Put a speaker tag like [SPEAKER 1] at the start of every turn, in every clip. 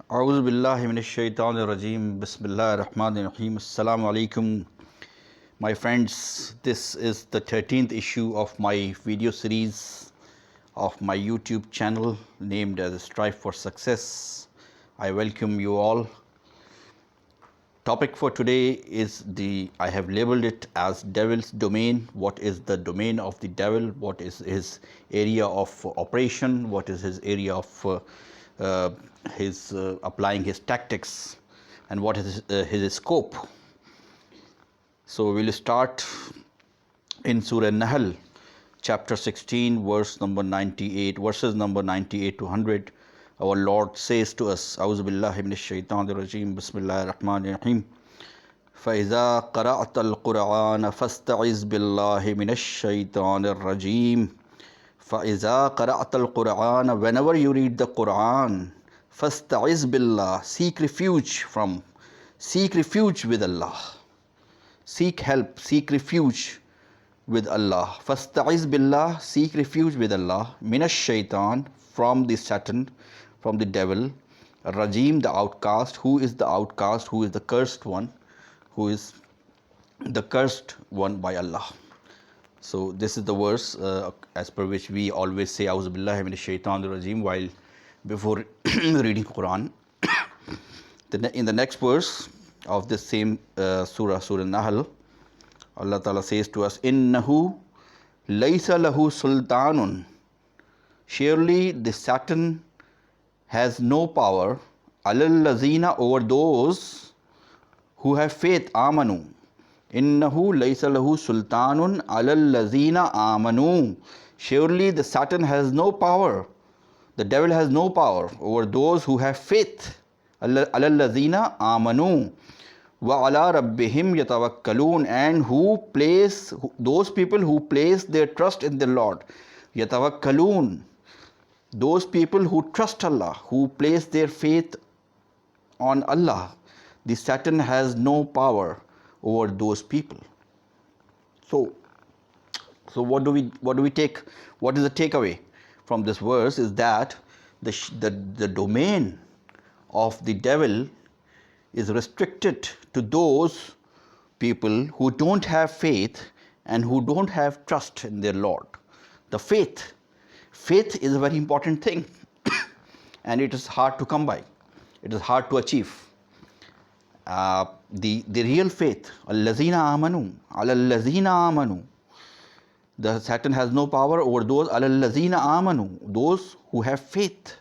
[SPEAKER 1] A'udhu billahi minash shaitanir rajeem. Bismillahir rahmanir rahim. Assalamu alaikum. My friends, this is the 13th issue of my video series of my YouTube channel named as Strive for Success. I welcome you all. Topic for today is I have labeled it as Devil's Domain. What is the domain of the devil? What is his area of operation? What is his area of his applying his tactics? And what is his scope? So we will start in Surah Nahl, chapter 16, verses number 98 to 100. Our Lord says to us, A'udhu billahi minash shaitanir rajeem, Bismillahir rahmanir rahim. فَإِذَا قَرَأْتَ الْقُرْآنَ فَاسْتَعِذْ بِاللَّهِ مِنَ الشَّيْطَانِ الرَّجِيمِ. فَإِذَا قَرَأْتَ الْقُرْآنَ, whenever you read the Quran, فَاسْتَعِذْ بِاللَّهِ, seek refuge with Allah. Seek help, seek refuge with Allah. فَاسْتَعِذْ بِاللَّهِ, seek refuge with Allah. مِنَ الشَّيْطَانِ, from the Satan, from the devil. Rajim, the outcast. Who is the outcast? Who is the cursed one? Who is the cursed one by Allah? So this is the verse as per which we always say A'udhu billahi minash shaitanir rajeem while before reading Quran. In the next verse of this same Surah Nahl, Allah Ta'ala says to us, Innahu laysa lahu sultanun. Surely the Satan has no power, alal lazina, over those who have faith, amanu. Innahu laysa lahu sultanun alal lazina amanu. Surely the Satan has no power, the devil has no power over those who have faith, alal lazina amanu. Wa ala rabbihim yatawakkalun, and those people who place their trust in the Lord. Yatawakkalun, those people who trust Allah, who place their faith on Allah. The Satan has no power over those people. So what do we take? What is the takeaway from this verse is that the domain of the devil is restricted to those people who don't have faith and who don't have trust in their Lord. The faith is a very important thing and it is hard to come by. It is hard to achieve. The real faith, al-lazina amanu. The Satan has no power over those al-lazina amanu, those who have faith.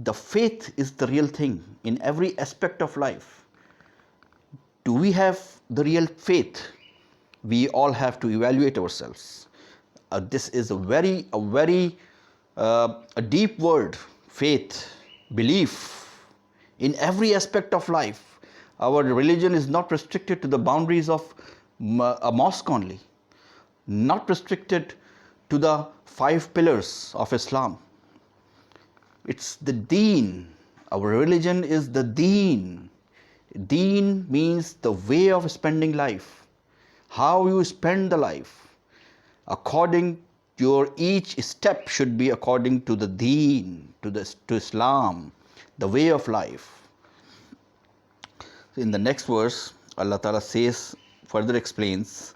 [SPEAKER 1] The faith is the real thing in every aspect of life. Do we have the real faith? We all have to evaluate ourselves. This is a very deep word, faith, belief. In every aspect of life, our religion is not restricted to the boundaries of a mosque only, not restricted to the 5 pillars of Islam. It's the deen. Our religion is the deen. Deen means the way of spending life, how you spend the life. According your each step should be according to the deen, to Islam, the way of life. In the next verse, Allah Ta'ala further explains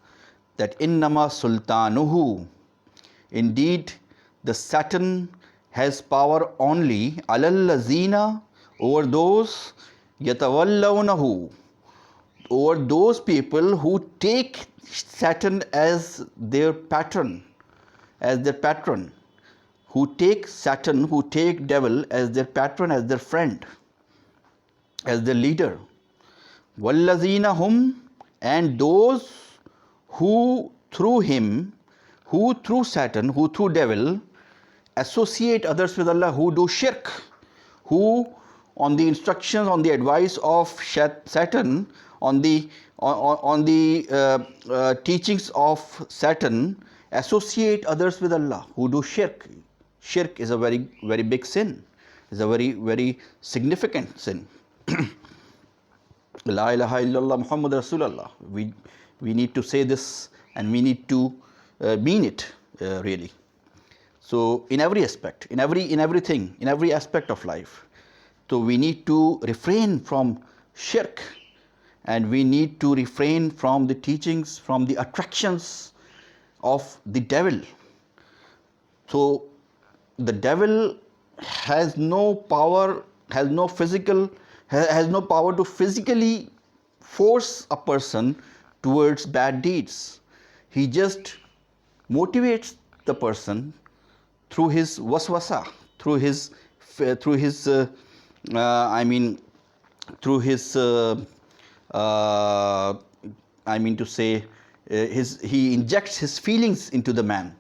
[SPEAKER 1] that innama sultanuhu, indeed the Satan has power only alal lazina, over those yatawallawnahu, over those people who take Satan as their patron, who take Satan, who take devil as their patron, as their friend, as their leader. Wallazina hum, and those who through Satan, who through devil associate others with Allah, who do shirk, who on the instructions, on the advice of Satan, on the teachings of Satan, associate others with Allah, who do shirk. Shirk is a very big sin, is a very significant sin. La ilaha illallah Muhammad Rasulullah. We need to say this and we need to mean it really. So in every aspect, in everything, in every aspect of life, So we need to refrain from shirk, and we need to refrain from the teachings, from the attractions of the devil. So the devil has no power, has no power to physically force a person towards bad deeds. He just motivates the person through his waswasa, through his I mean through his I mean to say he injects his feelings into the man,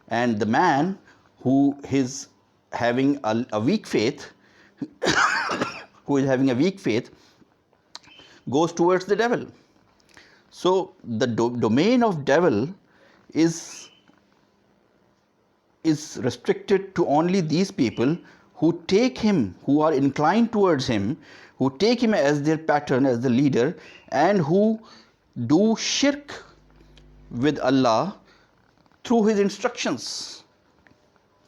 [SPEAKER 1] and the man who is having a weak faith who is having a weak faith goes towards the devil. So the domain of devil is restricted to only these people who take him, who are inclined towards him, who take him as their pattern, as the leader, and who do shirk with Allah through his instructions,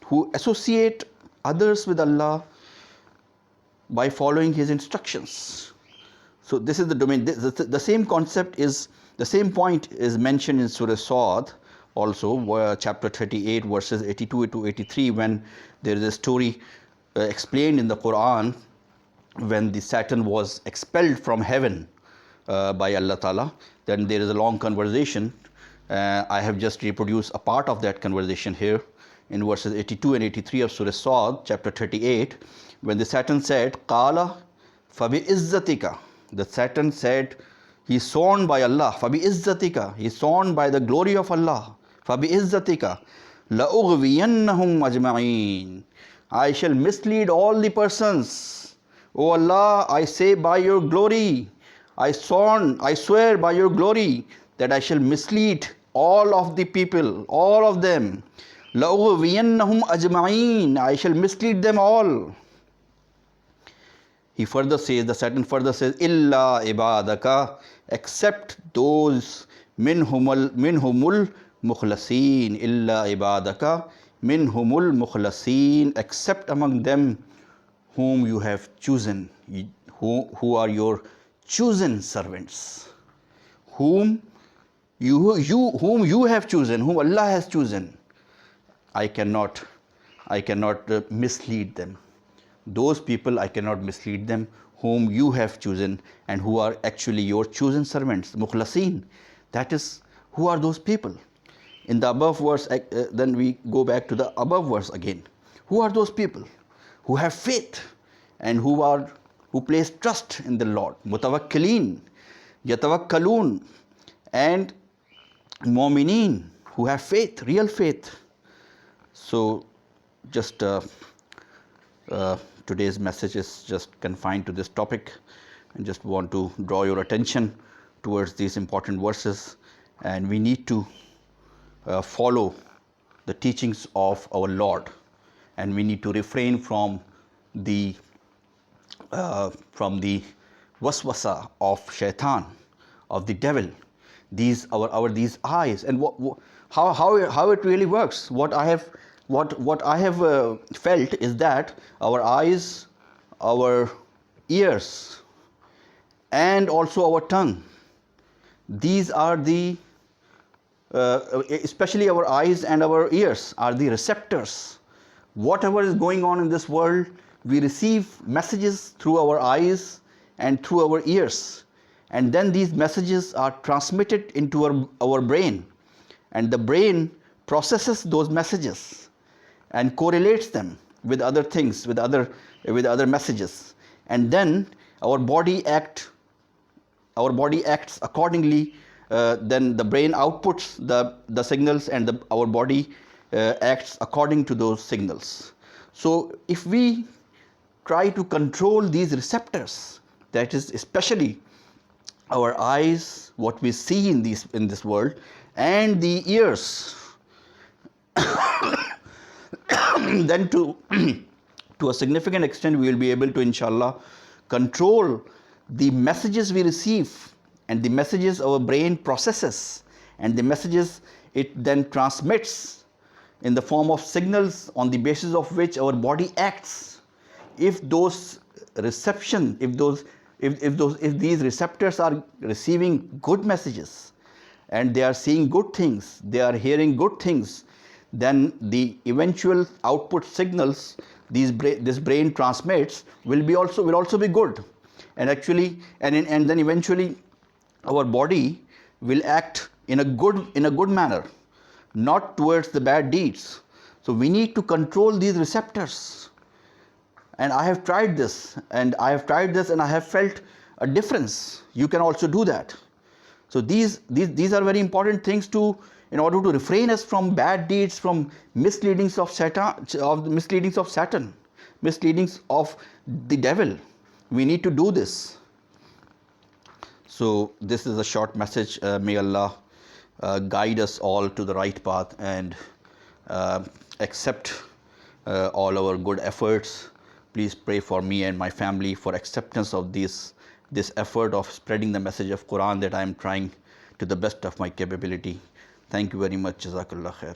[SPEAKER 1] who associate others with Allah by following his instructions. So this is the domain. The same concept is, the same point is mentioned in Surah Sad also, chapter 38 verses 82 to 83, when there is a story explained in the Quran when the Satan was expelled from heaven by Allah Ta'ala. Then there is a long conversation. I have just reproduced a part of that conversation here in verses 82 and 83 of Surah Sad, chapter 38, when the Satan said, Qala fabi izzatika. The Satan said, he is sworn by Allah, fabi izzatika, he is sworn by the glory of Allah, fabi izzatika, la ughwiyannahum ajma'in. I shall mislead all the persons. O Allah, I say by your glory, I swear by your glory that I shall mislead all of the people, all of them. La ughwiyannahum ajma'in. I shall mislead them all. He further says, the Satan further says, Illa ibadaka, except those minhumul mukhlasin. Illa ibadaka minhumul mukhlasin, except among them whom you have chosen, who are your chosen servants, whom you have chosen, whom Allah has chosen. I cannot mislead them. Those people I cannot mislead them, whom you have chosen and who are actually your chosen servants, mukhlasin. That is, who are those people? In the above verse, then we go back to the above verse again. Who are those people who have faith and who place trust in the Lord? Mutawakkilin, yatawakkalun, and mu'minin, who have faith, real faith. So just today's message is just confined to this topic, and just want to draw your attention towards these important verses. And we need to follow the teachings of our Lord, and we need to refrain from the waswasa of shaitan, of the devil. These eyes, and how it really works. What I have felt is that our eyes, our ears, and also our tongue, these are the especially our eyes and our ears are the receptors. Whatever is going on in this world, we receive messages through our eyes and through our ears, and then these messages are transmitted into our brain, and the brain processes those messages and correlates them with other things, with other messages, and then our body acts accordingly. Then the brain outputs the signals, and our body acts according to those signals. So if we try to control these receptors, that is especially our eyes, what we see in this world, and the ears, then to a significant extent we will be able to, inshallah, control the messages we receive, and the messages our brain processes, and the messages it then transmits in the form of signals on the basis of which our body acts. If those reception, if these receptors are receiving good messages and they are seeing good things, they are hearing good things, then the eventual output signals this brain transmits will also be good, and actually and then eventually our body will act in a good manner, not towards the bad deeds. So we need to control these receptors, and I have tried this and I have felt a difference. You can also do that. So these are very important things in order to refrain us from bad deeds, from misleadings of Satan, misleadings of the devil. We need to do this. So this is a short message. May Allah guide us all to the right path and accept all our good efforts. Please pray for me and my family for acceptance of this effort of spreading the message of Quran that I am trying to the best of my capability. Thank you very much. Jazakallah khair.